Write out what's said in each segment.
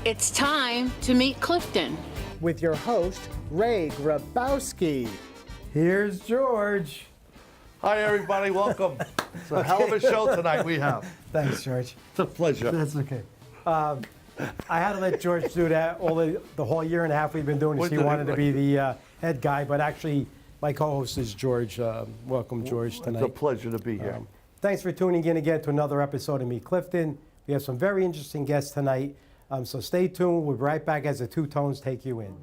It's time to meet Clifton. With your host, Ray Grabowski. Here's George. Hi, everybody. Welcome. It's a hell of a show tonight we have. Thanks, George. It's a pleasure. That's okay. I had to let George do that the whole year and a half we've been doing this. He wanted to be the head guy, but actually my co-host is George. Welcome, George, tonight. It's a pleasure to be here. Thanks for tuning in again to another episode of Meet Clifton. We have some very interesting guests tonight, so stay tuned. We'll be right back as the two tones take you in.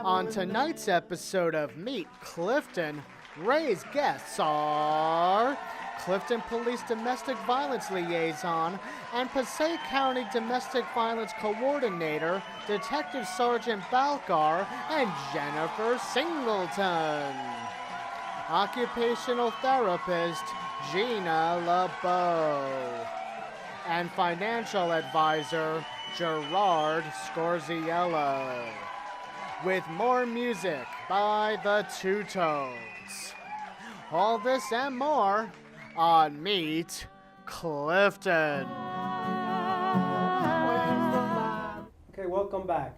On tonight's episode of Meet Clifton, Ray's guests are Clifton Police Domestic Violence Liaison and Passaic County Domestic Violence Coordinator, Detective Sergeant Balkar and Jennifer Singleton. Occupational therapist, Gina LoBue. And financial advisor, Gerard Scorziello. With more music by the Two Tones. All this and more on Meet Clifton. Okay, welcome back.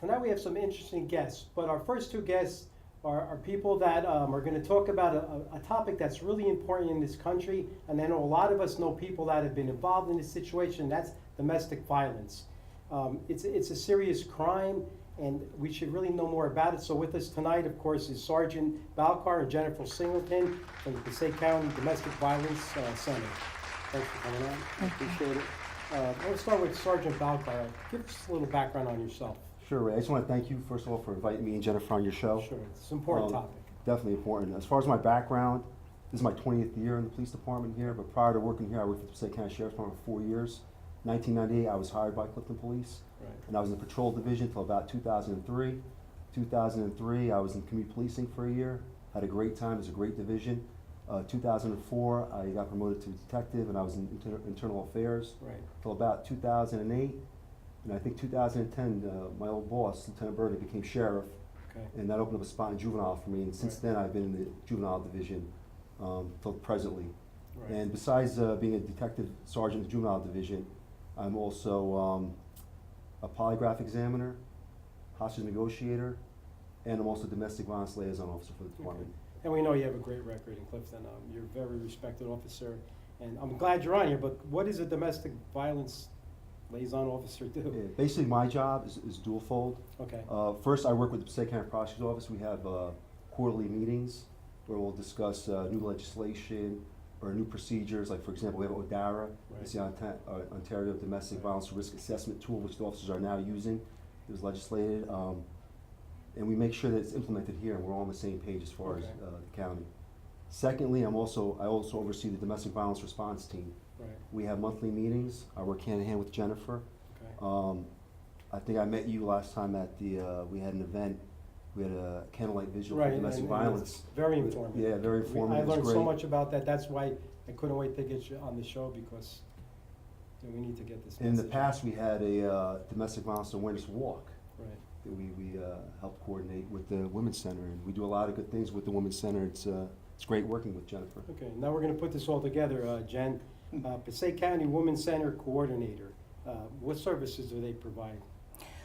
Tonight we have some interesting guests, but our first two guests are people that are going to talk about a topic that's really important in this country, and I know a lot of us know people that have been involved in this situation. That's domestic violence. It's a serious crime, and we should really know more about it. So with us tonight, of course, is Sergeant Balkar and Jennifer Singleton from the Passaic County Domestic Violence Center. Thanks for coming on. I appreciate it. Let's start with Sergeant Balkar. Give us a little background on yourself. Sure, Ray. I just want to thank you, first of all, for inviting me and Jennifer on your show. Sure, it's an important topic. Definitely important. As far as my background, this is my 20th year in the police department here, but prior to working here, I worked for the Passaic County Sheriff's Department for 4 years. 1998, I was hired by Clifton Police, and I was in the patrol division until about 2003. 2003, I was in community policing for a year, had a great time, it was a great division. 2004, I got promoted to detective, and I was in internal affairs until about 2008. And I think 2010, my old boss, Lieutenant Burney, became sheriff, and that opened up a spot in juvenile for me. And since then, I've been in the juvenile division till presently. And besides being a detective sergeant in the juvenile division, I'm also a polygraph examiner, hostage negotiator, and I'm also a domestic violence liaison officer for the department. And we know you have a great record in Clifton. You're a very respected officer, and I'm glad you're on here, but what is a domestic violence liaison officer do? Yeah, basically, my job is dual-fold. Okay. First, I work with the Passaic County Prosecutor's Office. We have quarterly meetings where we'll discuss new legislation or new procedures. Like, for example, we have ODARA. It's the Ontario Domestic Violence Risk Assessment Tool, which the officers are now using. It was legislated. And we make sure that it's implemented here, and we're all on the same page as far as the county. Secondly, I also oversee the domestic violence response team. We have monthly meetings. I work hand in hand with Jennifer. I think I met you last time at the, we had an event. We had a candlelight vigil for domestic violence. Very informative. Yeah, very informative. I learned so much about that. That's why I couldn't wait to get you on the show, because we need to get this message. In the past, we had a domestic violence awareness walk that we helped coordinate with the Women's Center, and we do a lot of good things with the Women's Center. It's great working with Jennifer. Okay, now we're going to put this all together, Jen. Passaic County Women's Center Coordinator. What services do they provide?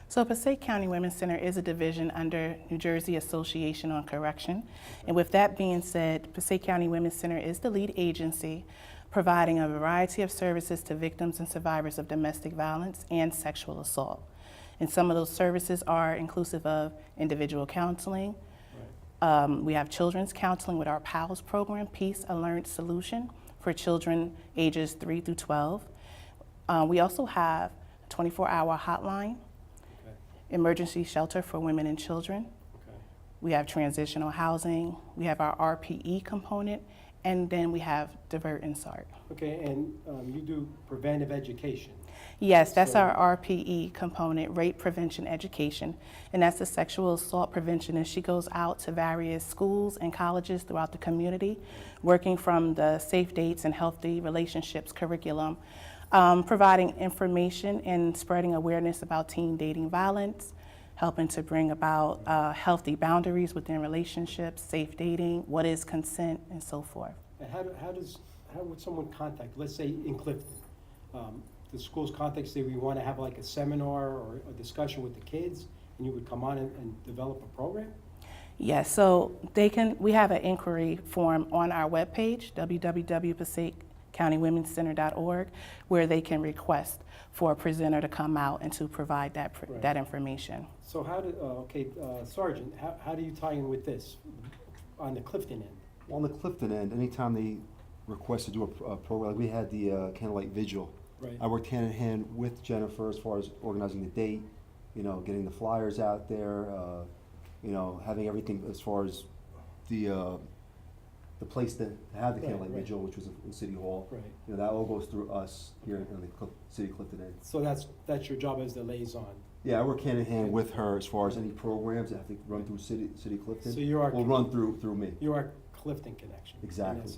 So Passaic County Women's Center is a division under New Jersey Association on Correction. And with that being said, Passaic County Women's Center is the lead agency providing a variety of services to victims and survivors of domestic violence and sexual assault. And some of those services are inclusive of individual counseling. We have children's counseling with our PALS program, Peace Alert Solution, for children ages 3 through 12. We also have a 24-hour hotline, emergency shelter for women and children. We have transitional housing. We have our RPE component, and then we have Divert and SART. Okay, and you do preventive education. Yes, that's our RPE component, rape prevention education, and that's the sexual assault prevention. And she goes out to various schools and colleges throughout the community, working from the Safe Dates and Healthy Relationships curriculum, providing information and spreading awareness about teen dating violence, helping to bring about healthy boundaries within relationships, safe dating, what is consent, and so forth. And how would someone contact, let's say in Clifton, the school's context, do we want to have like a seminar or a discussion with the kids, and you would come on and develop a program? Yes, so we have an inquiry form on our webpage, www.PasadeCountyWomenCenter.org, where they can request for a presenter to come out and to provide that information. So Sergeant, how do you tie in with this on the Clifton end? Well, on the Clifton end, anytime they request to do a program, like we had the Candlelight Vigil. Right. I worked hand in hand with Jennifer as far as organizing the date, getting the flyers out there, having everything as far as the place to have the Candlelight Vigil, which was in City Hall. Right. That all goes through us here in the City of Clifton end. So that's your job as the liaison. Yeah, I work hand in hand with her as far as any programs that have to run through City Clifton. So you are will run through me. You are Clifton connection. Exactly.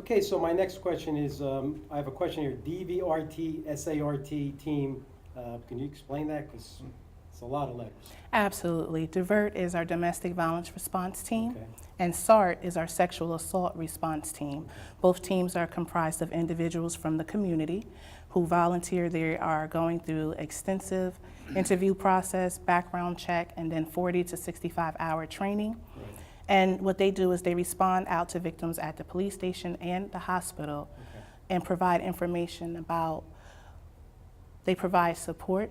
Okay, so my next question is, I have a question here. DVRT, SART team. Can you explain that? Because it's a lot of letters. Absolutely. DIVERT is our domestic violence response team, Okay. and SART is our sexual assault response team. Both teams are comprised of individuals from the community who volunteer. They are going through extensive interview process, background check, and then 40 to 65-hour training. Right. And what they do is they respond out to victims at the police station and the hospital and provide information about, they provide support,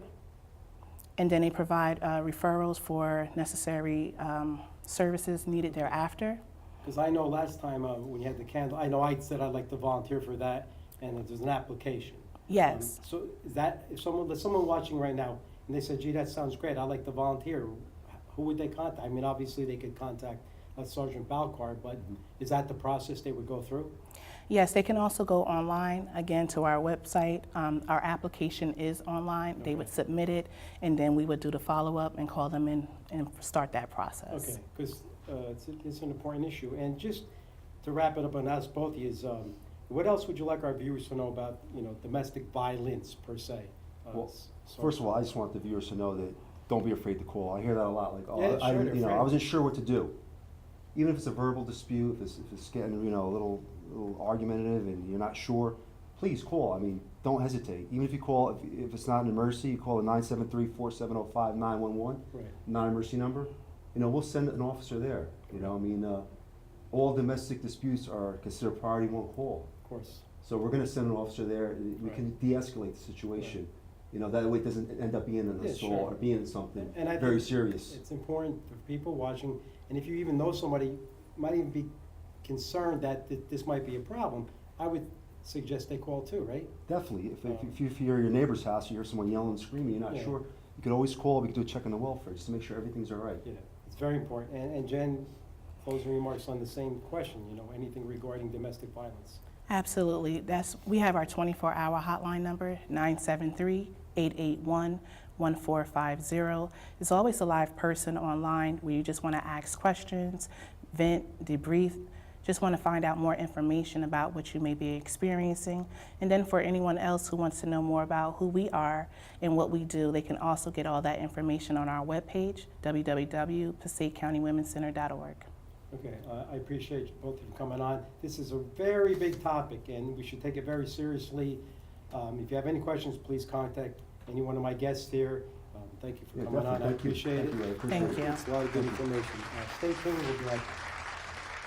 and then they provide referrals for necessary services needed thereafter. Because I know last time when you had the candle, I know I said I'd like to volunteer for that, and there's an application. Yes. So is that, if someone watching right now, and they said, gee, that sounds great, I'd like to volunteer, who would they contact? I mean, obviously they could contact Sergeant Balkar, but is that the process they would go through? Yes, they can also go online, again, to our website. Our application is online. Okay. They would submit it, and then we would do the follow-up and call them in and start that process. Okay, because it's an important issue. And just to wrap it up and ask both of you is, what else would you like our viewers to know about, domestic violence per se? Well, first of all, I just want the viewers to know that don't be afraid to call. I hear that a lot, like, Yeah, I sure, I wasn't sure what to do. Even if it's a verbal dispute, if it's getting a little argumentative and you're not sure, please call. I mean, don't hesitate. Even if you call, if it's not an emergency, you call a 973-4705-911, Right. non-emergency number. We'll send an officer there. All domestic disputes are considered priority one call. Of course. So we're going to send an officer there. We can de-escalate the situation. That way it doesn't end up being an assault or being something And I very think serious. It's important for people watching, and if you even know somebody might even be concerned that this might be a problem, I would suggest they call too, right? Definitely. If you're at your neighbor's house, you hear someone yelling and screaming, you're not Yeah. sure, you could always call. We could do a check on the welfare just to make sure everything's all right. Yeah, it's very important. And Jen, closing remarks on the same question, anything regarding domestic violence. Absolutely. We have our 24-hour hotline number, 973-881-1450. There's always a live person online where you just want to ask questions, vent, debrief, just want to find out more information about what you may be experiencing. And then for anyone else who wants to know more about who we are and what we do, they can also get all that information on our webpage, www.PasadeCountyWomenCenter.org. Okay, I appreciate both of you coming on. This is a very big topic, and we should take it very seriously. If you have any questions, please contact any one of my guests here. Thank you for coming on. I appreciate it. Thank you. It's a lot of good information. Stay tuned. We'll be right back.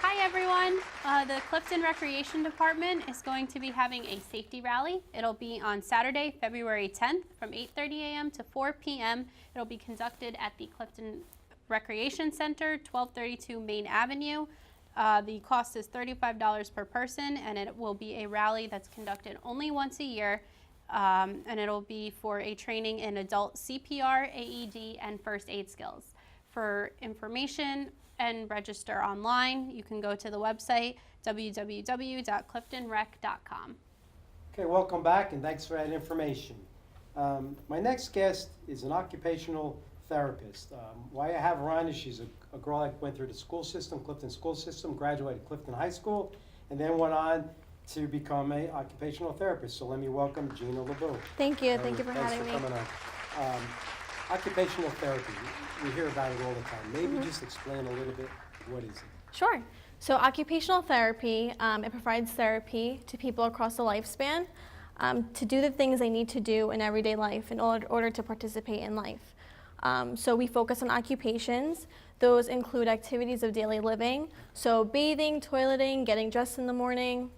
Hi everyone, the Clifton Recreation Department is going to be having a safety rally. It'll be on Saturday, February 10th from 8:30 a.m. to 4 p.m. It'll be conducted at the Clifton Recreation Center, 1232 Main Avenue. The cost is $35 per person, and it will be a rally that's conducted only once a year, and it'll be for a training in adult CPR, AED, and first aid skills. For information and register online, you can go to the website www.cliftonrec.com. Okay, welcome back, and thanks for that information. My next guest is an occupational therapist. Why I have her on is she's a girl that went through the school system, Clifton school system, graduated Clifton High School, and then went on to become an occupational therapist. So let me welcome Gina LoBue. Thank you. Thank you for Thanks having me. coming on. Occupational therapy, we hear about it all the time. Maybe just explain a little bit, what is it? Sure. So occupational therapy, it provides therapy to people across the lifespan. to do the things they need to do in everyday life in order to participate in life. So we focus on occupations. Those include activities of daily living, so bathing, toileting, getting dressed in the morning.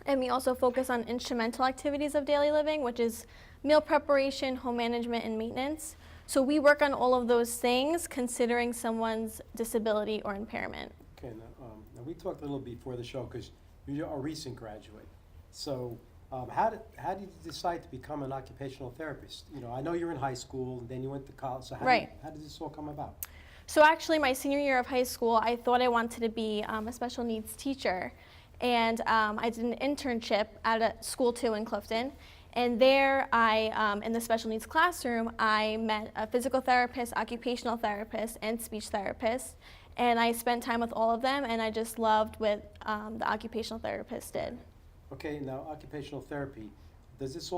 And we also focus on instrumental activities of daily living, which is meal preparation, home management, and maintenance. So we work on all of those things considering someone's disability or impairment. Okay, now we talked a little before the show because you're a recent graduate. So how did you decide to become an occupational therapist? You know, I know you're in high school, and then you went to college. So how did this all come about? So actually, my senior year of high school, I thought I wanted to be a special needs teacher. And I did an internship at a school too in Clifton. And there, in the special needs classroom, I met a physical therapist, occupational therapist, and speech therapist. And I spent time with all of them, and I just loved what the occupational therapist did. Okay, now occupational therapy, does this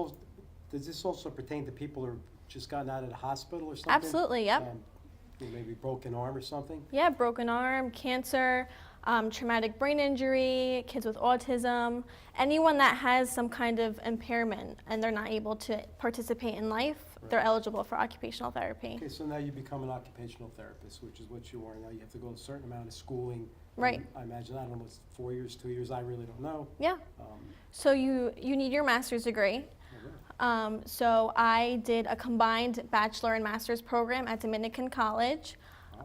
also pertain to people who have just gotten out of the hospital or something? Absolutely, yep. Maybe broken arm or something? Yeah, broken arm, cancer, traumatic brain injury, kids with autism, anyone that has some kind of impairment and they're not able to participate in life, they're eligible for occupational therapy. Okay, so now you become an occupational therapist, which is what you are. Now you have to go a certain amount of schooling. Right. I imagine, I don't know, it's 4 years, 2 years, I really don't know. Yeah. So you need your master's degree. So I did a combined bachelor and master's program at Dominican College.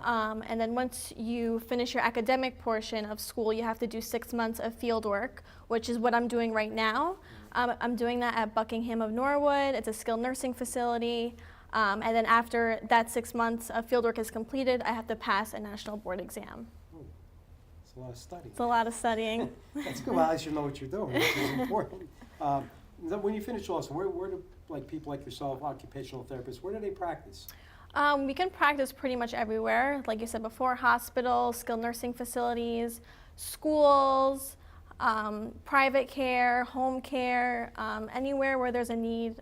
And then once you finish your academic portion of school, you have to do 6 months of field work, which is what I'm doing right now. I'm doing that at Buckingham of Norwood. It's a skilled nursing facility. And then after that 6 months of field work is completed, I have to pass a national board exam. It's a lot of studying. It's a lot of studying. That's good. Well, at least you know what you're doing, which is important. When you finish also, where do people like yourself, occupational therapists, where do they practice? We can practice pretty much everywhere. Like you said before, hospitals, skilled nursing facilities, schools, private care, home care, anywhere where there's a need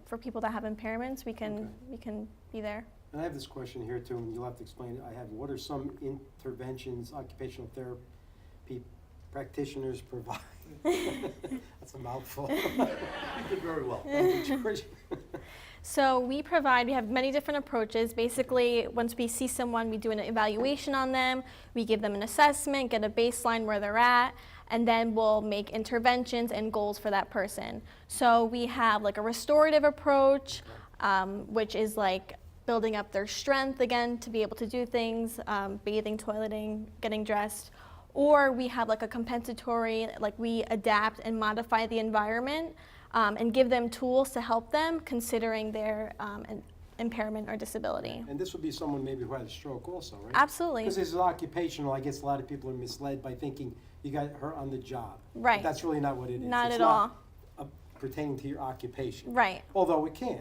for people that have impairments, we can be there. And I have this question here too, and you'll have to explain it. I have, what are some interventions occupational therapy practitioners provide? That's a mouthful. You did very well. Thank you, George. So we have many different approaches. Basically, once we see someone, we do an evaluation on them, we give them an assessment, get a baseline where they're at, and then we'll make interventions and goals for that person. So we have like a restorative approach, which is like building up their strength again to be able to do things, bathing, toileting, getting dressed. Or we have like a compensatory, like we adapt and modify the environment and give them tools to help them considering their impairment or disability. And this would be someone maybe who had a stroke also, right? Absolutely. Because this is occupational, I guess a lot of people are misled by thinking you got hurt on the job. Right. But that's really not what it is. Not It's at all. Pertaining to your occupation. Right. Although it can.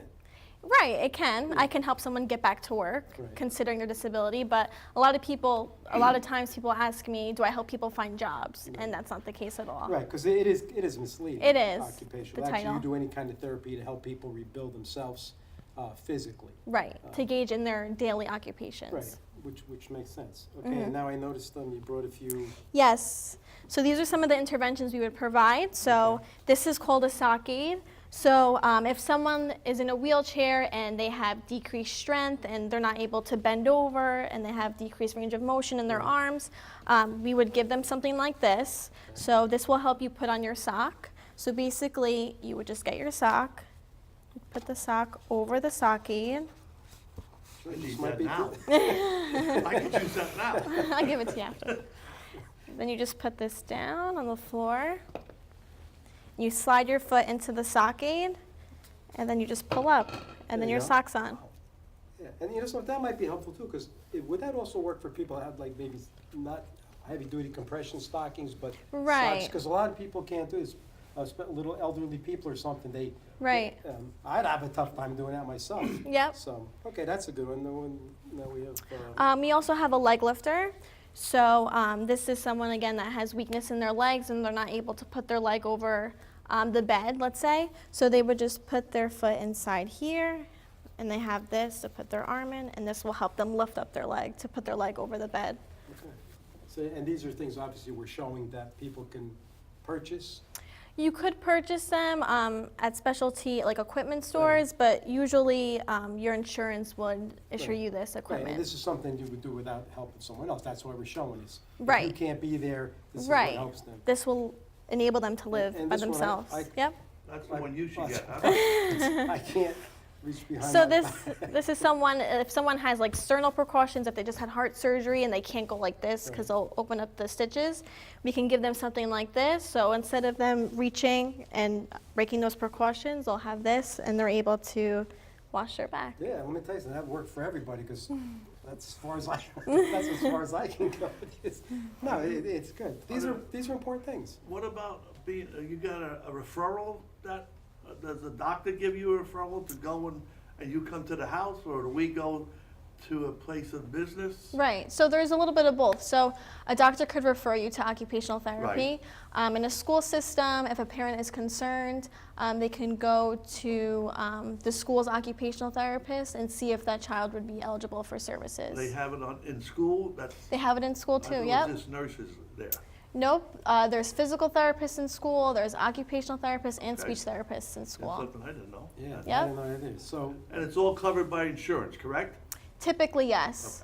Right, it can. I can help someone get back to work, Right. considering their disability, but a lot of times people ask me, do I help people find jobs? Right. And that's not the case at all. Right, because it is misleading. It is, Occupational. the Actually, title. you do any kind of therapy to help people rebuild themselves physically. Right, to gauge in their daily occupations. Right, which makes sense. Okay, and now I noticed you brought a few. Yes, so these are some of the interventions we would provide. So this is called a sock aid. So if someone is in a wheelchair and they have decreased strength and they're not able to bend over and they have decreased range of motion in their arms, we would give them something like this. So this will help you put on your sock. So basically, you would just get your sock, put the sock over the sock aid. I need might that be now. good. I can use that now. I'll give it to you after. Then you just put this down on the floor. You slide your foot into the sock aid, and then you just pull up, and then There you your go. sock's on. Yeah, and so that might be helpful too, because would that also work for people that have like maybe not heavy-duty compression stockings, but Right. Because a lot of people can't do this. Little elderly people or something, Right. I'd have a tough time doing that myself. Yep. So, okay, that's a good one. Now we have. We also have a leg lifter. So this is someone, again, that has weakness in their legs and they're not able to put their leg over the bed, let's say. So they would just put their foot inside here, and they have this to put their arm in, and this will help them lift up their leg to put their leg over the bed. Okay. So, and these are things, obviously, we're showing that people can purchase. You could purchase them at specialty like equipment stores, but usually your insurance would issue Right. you this Right, equipment. and this is something you would do without helping someone else. That's why we're showing this. If Right. you can't be there, this is Right. what helps them. This will enable them to live and by this one, themselves. I- Yep. That's the one you should get, huh? I can't reach behind So my this back. this is someone, if someone has like sternal precautions, if they just had heart surgery and they can't go like this because they'll open up the stitches, we can give them something like this. So instead of them reaching and breaking those precautions, they'll have this and they're able to wash their back. Yeah, let me tell you something, that worked for everybody, because that's as far as I, that's as far as I can go. No, it's good. These are important things. What about being, you got a referral that, does the doctor give you a referral to go and you come to the house, or do we go to a place of business? Right, so there's a little bit of both. So a doctor could refer you to occupational therapy. In a school system, if a parent is concerned, they can go to the school's occupational therapist and see if that child would be eligible for services. They have it in school? They have it in school I too, thought yep. it was just nurses there. Nope, there's physical therapists in school, there's occupational therapists and Okay. speech therapists in That's school. something I didn't know. Yeah, Yep. I didn't know that either. So, And it's all covered by insurance, correct? Typically, yes.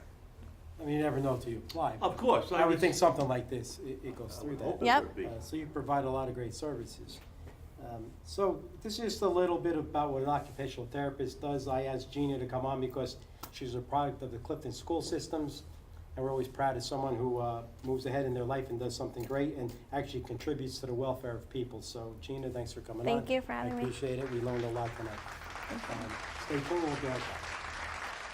I mean, you never know till you apply. Of course. I would just- think something like this, it goes I through would that. hope it Yep. would be. So you provide a lot of great services. So this is just a little bit about what an occupational therapist does. I asked Gina to come on because she's a product of the Clifton school systems, and we're always proud of someone who moves ahead in their life and does something great and actually contributes to the welfare of people. So Gina, thanks for coming on. Thank you for having me. I appreciate it. We learned a lot tonight. Stay tuned, we'll be right back.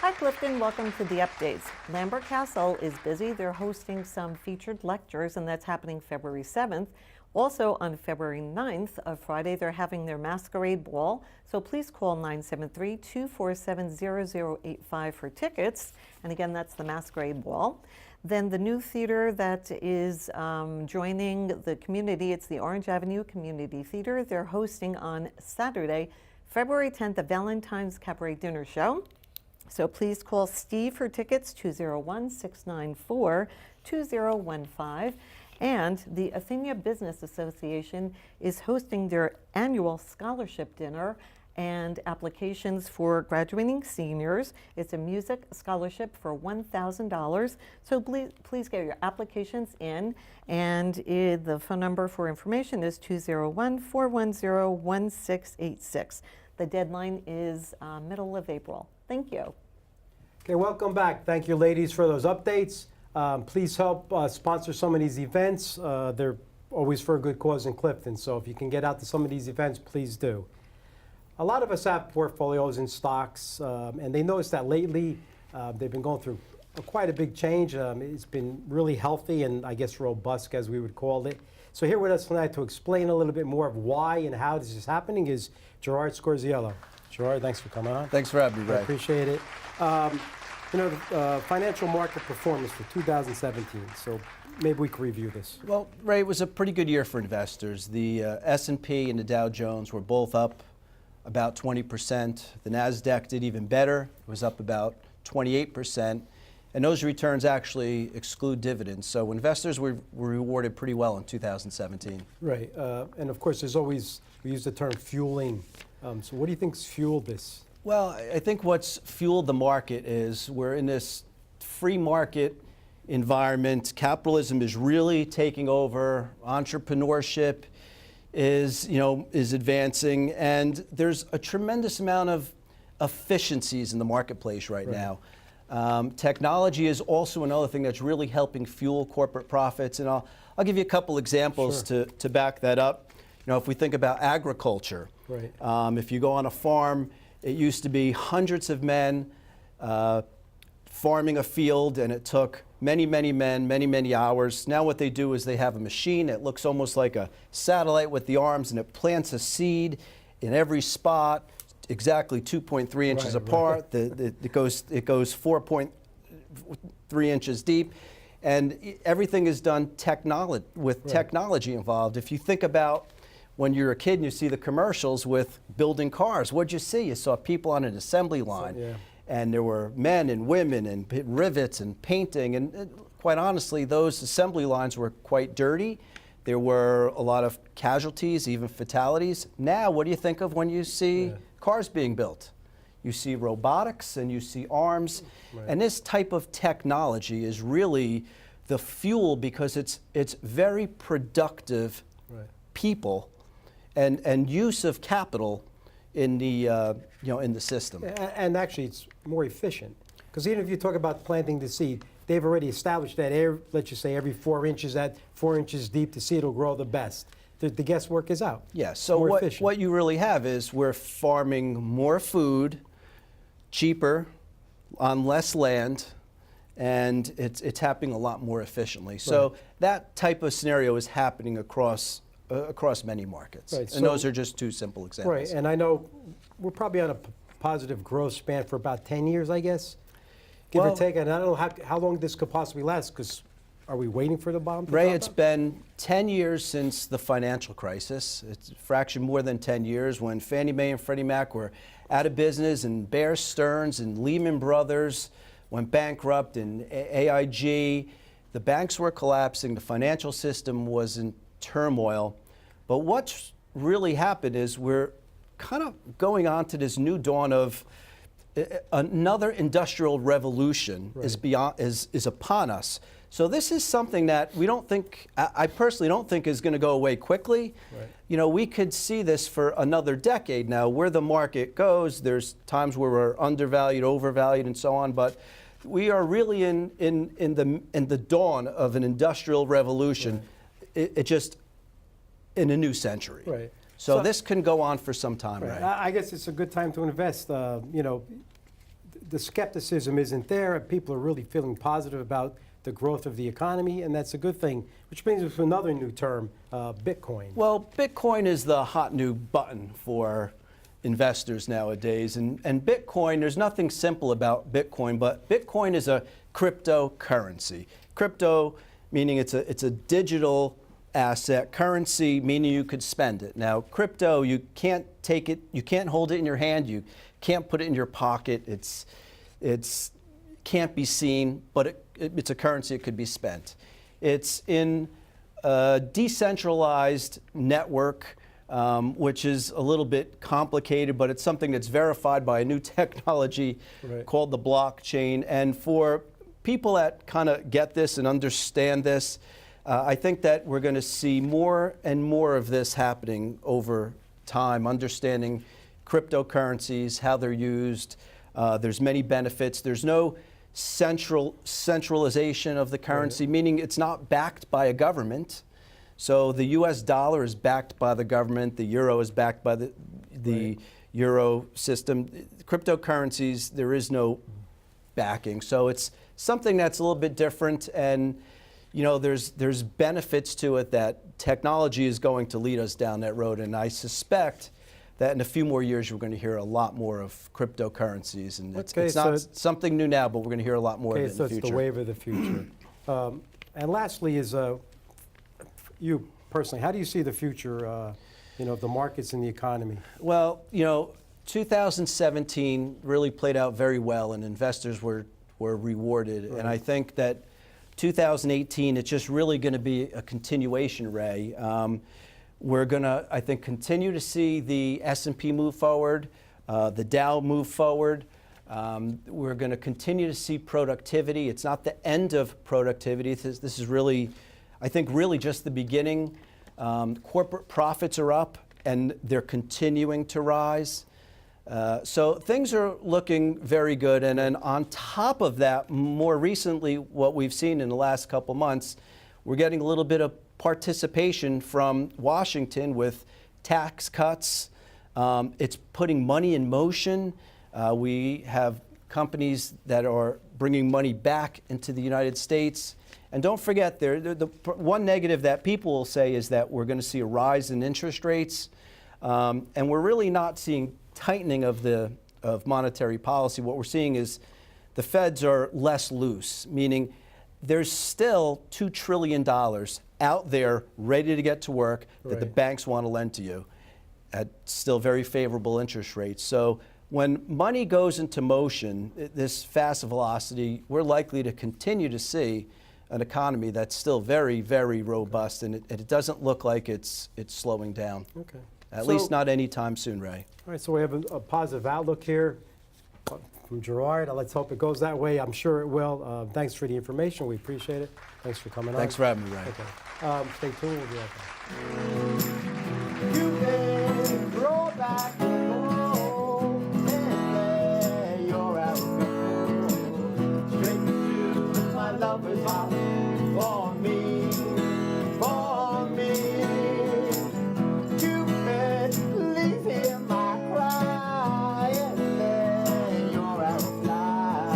Hi Clifton, welcome to the updates. Lambert Castle is busy. They're hosting some featured lectures, and that's happening February 7th. Also on February 9th, Friday, they're having their masquerade ball. So please call 973-247-0085 for tickets. And again, that's the masquerade ball. Then the new theater that is joining the community, it's the Orange Avenue Community Theater. They're hosting on Saturday, February 10th, the Valentine's Cabaret Dinner Show. So please call Steve for tickets, 201-694-2015. And the Athenia Business Association is hosting their annual scholarship dinner and applications for graduating seniors. It's a music scholarship for $1,000. So please get your applications in. And the phone number for information is 201-410-1686. The deadline is middle of April. Thank you. Okay, welcome back. Thank you, ladies, for those updates. Please help sponsor some of these events. They're always for a good cause in Clifton, so if you can get out to some of these events, please do. A lot of us have portfolios in stocks, and they noticed that lately they've been going through quite a big change. It's been really healthy and I guess robust, as we would call it. So here with us tonight to explain a little bit more of why and how this is happening is Gerard Scorziello. Gerard, thanks for coming on. Thanks for having me, I Ray. appreciate it. The financial market performance for 2017, so maybe we could review this. Well, Ray, it was a pretty good year for investors. The S&P and the Dow Jones were both up about 20%. The NASDAQ did even better. It was up about 28%. And those returns actually exclude dividends. So investors were rewarded pretty well in 2017. Right, and of course, there's always, we use the term fueling. So what do you think's fueled this? Well, I think what's fueled the market is we're in this free market environment. Capitalism is really taking over. Entrepreneurship is advancing, and there's a tremendous amount of efficiencies in the marketplace right now. Technology is also another thing that's really helping fuel corporate profits, and I'll give you a couple examples to back that up. If we think about agriculture, if you go on a farm, it used to be hundreds of men farming a field, and it took many, many men, many, many hours. Now what they do is they have a machine that looks almost like a satellite with the arms, and it plants a seed in every spot, exactly 2.3 inches apart. It goes 4.3 inches deep, and everything is done with technology involved. If you think about when you're a kid and you see the commercials with building cars, what'd you see? You saw people on an assembly line, and there were men and women and rivets and painting, and quite honestly, those assembly lines were quite dirty. There were a lot of casualties, even fatalities. Now, what do you think of when you see cars being built? You see robotics and you see arms. And this type of technology is really the fuel because it's very productive people and use of capital in the in the system. And actually, it's more efficient because even if you talk about planting the seed, they've already established that let's just say every 4 inches, at 4 inches deep, the seed will grow the best. The guesswork is out. Yeah. So what you really have is we're farming more food, cheaper, on less land, and it's happening a lot more efficiently. So that type of scenario is happening across many markets. Right, And so- those are just two simple examples. Right, and I know we're probably on a positive growth span for about 10 years, I guess, give or Well- take. And I don't know how long this could possibly last, because are we waiting for the bomb to Ray, drop it's out? been 10 years since the financial crisis. It's a fraction more than 10 years when Fannie Mae and Freddie Mac were out of business, and Bear Stearns and Lehman Brothers went bankrupt, and AIG. The banks were collapsing. The financial system was in turmoil. But what's really happened is we're kind of going on to this new dawn of another industrial revolution is upon us. So this is something that we don't think, I personally don't think is going to go away quickly. You know, we could see this for another decade now. Where the market goes, there's times where we're undervalued, overvalued, and so on. But we are really in the dawn of an industrial revolution. It just in a new century. Right. So this can go on for some time, right? I guess it's a good time to invest. You know, the skepticism isn't there. People are really feeling positive about the growth of the economy, and that's a good thing, which brings us to another new term, Bitcoin. Well, Bitcoin is the hot new button for investors nowadays. And Bitcoin, there's nothing simple about Bitcoin, but Bitcoin is a cryptocurrency. Crypto meaning it's a digital asset, currency meaning you could spend it. Now, crypto, you can't take it, you can't hold it in your hand, you can't put it in your pocket. It's can't be seen, but it's a currency, it could be spent. It's in a decentralized network, which is a little bit complicated, but it's something that's verified by a new technology called the blockchain. And for people that kind of get this and understand this, I think that we're going to see more and more of this happening over time, understanding cryptocurrencies, how they're used. There's many benefits. There's no centralization of the currency, meaning it's not backed by a government. So the US dollar is backed by the government, the euro is backed by the euro system. Cryptocurrencies, there is no backing. So it's something that's a little bit different, and you know, there's benefits to it that technology is going to lead us down that road, and I suspect that in a few more years we're going to hear a lot more of cryptocurrencies, and it's not something new now, but we're going to hear a lot more of it in the future. So it's the wave of the future. And lastly is, you personally, how do you see the future, you know, of the markets and the economy? Well, you know, 2017 really played out very well, and investors were rewarded, and I think that 2018, it's just really going to be a continuation, Ray. We're going to, I think, continue to see the S&P move forward, the Dow move forward. We're going to continue to see productivity. It's not the end of productivity. This is really, I think, really just the beginning. Corporate profits are up, and they're continuing to rise. So things are looking very good. And then on top of that, more recently, what we've seen in the last couple months, we're getting a little bit of participation from Washington with tax cuts. It's putting money in motion. We have companies that are bringing money back into the United States. And don't forget, the one negative that people will say is that we're going to see a rise in interest rates. And we're really not seeing tightening of monetary policy. What we're seeing is the feds are less loose, meaning there's still $2 trillion out there ready to get to work that the banks want to lend to you at still very favorable interest rates. So when money goes into motion, this fast velocity, we're likely to continue to see an economy that's still very, very robust, and it doesn't look like it's slowing down. Okay. At least not anytime soon, Ray. All right, so we have a positive outlook here from Gerard. Let's hope it goes that way. I'm sure it will. Thanks for the information. We appreciate it. Thanks for coming on. Thanks for having me, Ray. Okay. Stay tuned. We'll be right back. You can roll back the road and lay your arrow straight to my lover's heart for me, for me. You can please hear my cry and lay your arrow fly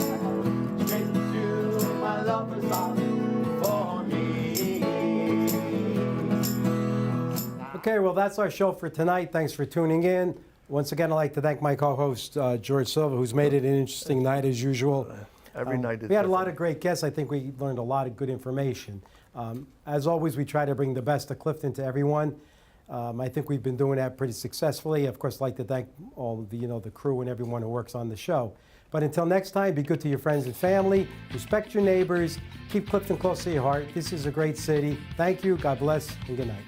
straight to my lover's heart for me. Okay, well, that's our show for tonight. Thanks for tuning in. Once again, I'd like to thank my co-host, George Silva, who's made it an interesting night as usual. Every night is we had a lot different. of great guests. I think we learned a lot of good information. As always, we try to bring the best of Clifton to everyone. I think we've been doing that pretty successfully. Of course, I'd like to thank all the, the crew and everyone who works on the show. But until next time, be good to your friends and family. Respect your neighbors. Keep Clifton close to your heart. This is a great city. Thank you. God bless, and good night.